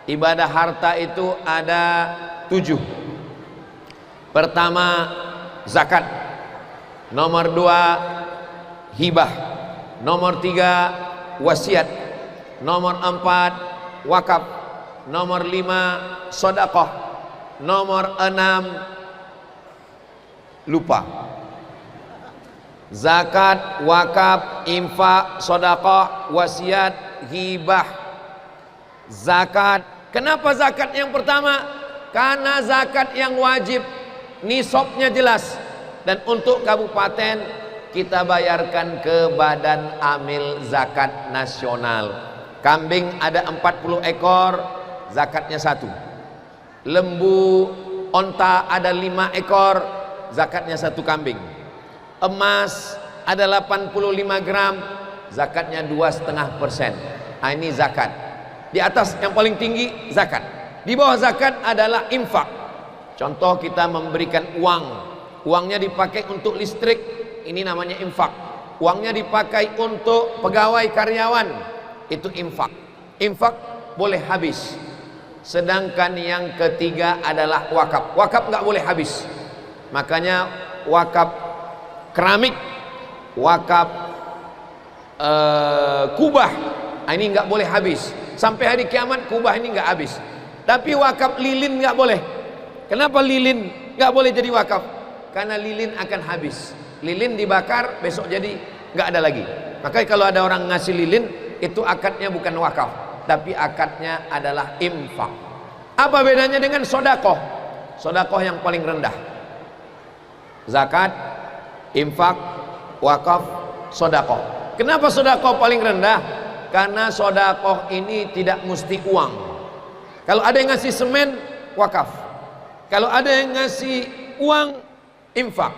Ibadah harta itu ada 7. Pertama zakat, nomor 2 hibah, nomor 3 wasiat, nomor 4 wakaf, nomor 5 sedekah, nomor 6 lupa. Zakat, wakaf, infak, sedekah, wasiat, hibah. Zakat. Kenapa zakat yang pertama? Karena zakat yang wajib, nisabnya jelas, dan untuk kabupaten kita bayarkan ke Badan Amil Zakat Nasional. Kambing ada 40 ekor, zakatnya 1. Lembu, onta ada 5 ekor, zakatnya 1 kambing. Emas ada 85 gram, zakatnya 2,5%. Ini zakat. Di atas yang paling tinggi zakat. Di bawah zakat adalah infak. Contoh kita memberikan uang, uangnya dipakai untuk listrik, ini namanya infak. Uangnya dipakai untuk pegawai karyawan, itu infak. Infak boleh habis. Sedangkan yang ketiga adalah wakaf. Wakaf nggak boleh habis. Makanya wakaf keramik, wakaf kubah, ini nggak boleh habis. Sampai hari kiamat kubah ini nggak habis. Tapi wakaf lilin nggak boleh. Kenapa lilin nggak boleh jadi wakaf? Karena lilin akan habis. Lilin dibakar, besok jadi nggak ada lagi. Makanya kalau ada orang ngasih lilin, itu akadnya bukan wakaf, tapi akadnya adalah infak. Apa bedanya dengan sedekah? Sedekah yang paling rendah. Zakat, infak, wakaf, sedekah. Kenapa sedekah paling rendah? Karena sedekah ini tidak mesti uang. Kalau ada yang ngasih semen, wakaf. Kalau ada yang ngasih uang, infak.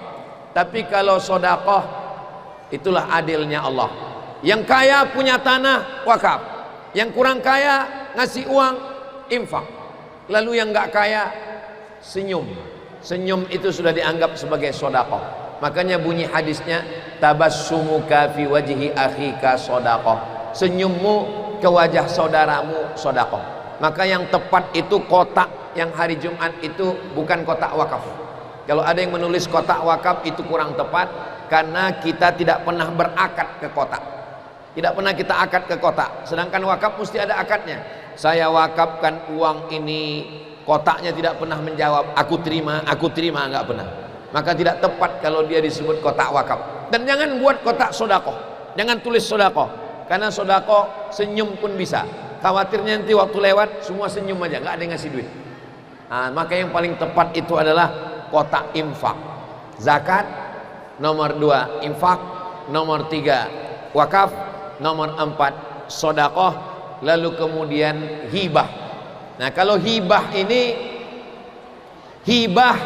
Tapi kalau sedekah, itulah adilnya Allah. Yang kaya punya tanah, wakaf. Yang kurang kaya ngasih uang, infak. Lalu yang nggak kaya senyum. Senyum itu sudah dianggap sebagai sedekah. Makanya bunyi hadisnya, tabassumuka fi wajhi akhika sedekah. Senyummu ke wajah saudaramu sedekah. Maka yang tepat itu kotak yang hari Jumat itu bukan kotak wakaf. Kalau ada yang menulis kotak wakaf itu kurang tepat, karena kita tidak pernah berakad ke kotak. Tidak pernah kita akad ke kotak. Sedangkan wakaf mesti ada akadnya. Saya wakafkan uang ini, kotaknya tidak pernah menjawab aku terima, nggak pernah. Maka tidak tepat kalau dia disebut kotak wakaf. Dan jangan buat kotak sedekah. Jangan tulis sedekah. Karena sedekah senyum pun bisa. Khawatirnya nanti waktu lewat semua senyum aja, nggak ada yang ngasih duit. Nah, maka yang paling tepat itu adalah kotak infak. Zakat nomor 2 infak, nomor 3 wakaf, nomor 4 sedekah, lalu kemudian hibah. Nah, kalau hibah ini, hibah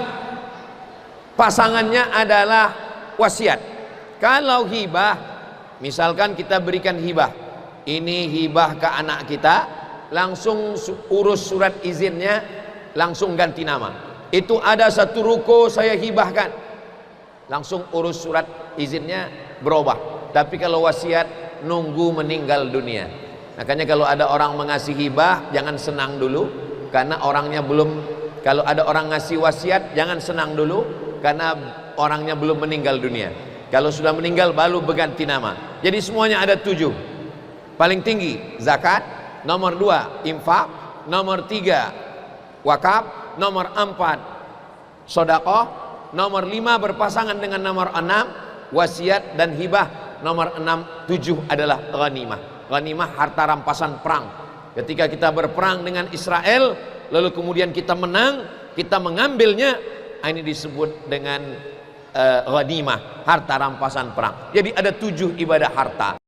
pasangannya adalah wasiat. Kalau hibah, misalkan kita berikan hibah, ini hibah ke anak kita, langsung urus surat izinnya, langsung ganti nama. Itu ada satu ruko saya hibahkan, langsung urus surat izinnya berubah. Tapi kalau wasiat nunggu meninggal dunia. Makanya kalau ada orang mengasih hibah, jangan senang dulu, karena orangnya belum. Kalau ada orang ngasih wasiat, jangan senang dulu, karena orangnya belum meninggal dunia. Kalau sudah meninggal baru berganti nama. Jadi semuanya ada 7. Paling tinggi zakat, nomor 2 infak, nomor 3 wakaf, nomor 4 sedekah, nomor 5 berpasangan dengan nomor 6 wasiat dan hibah, nomor 6, 7 adalah ghanimah. Ghanimah harta rampasan perang. Ketika kita berperang dengan Israel, lalu kemudian kita menang, kita mengambilnya, ini disebut dengan ghanimah, harta rampasan perang. Jadi ada 7 ibadah harta.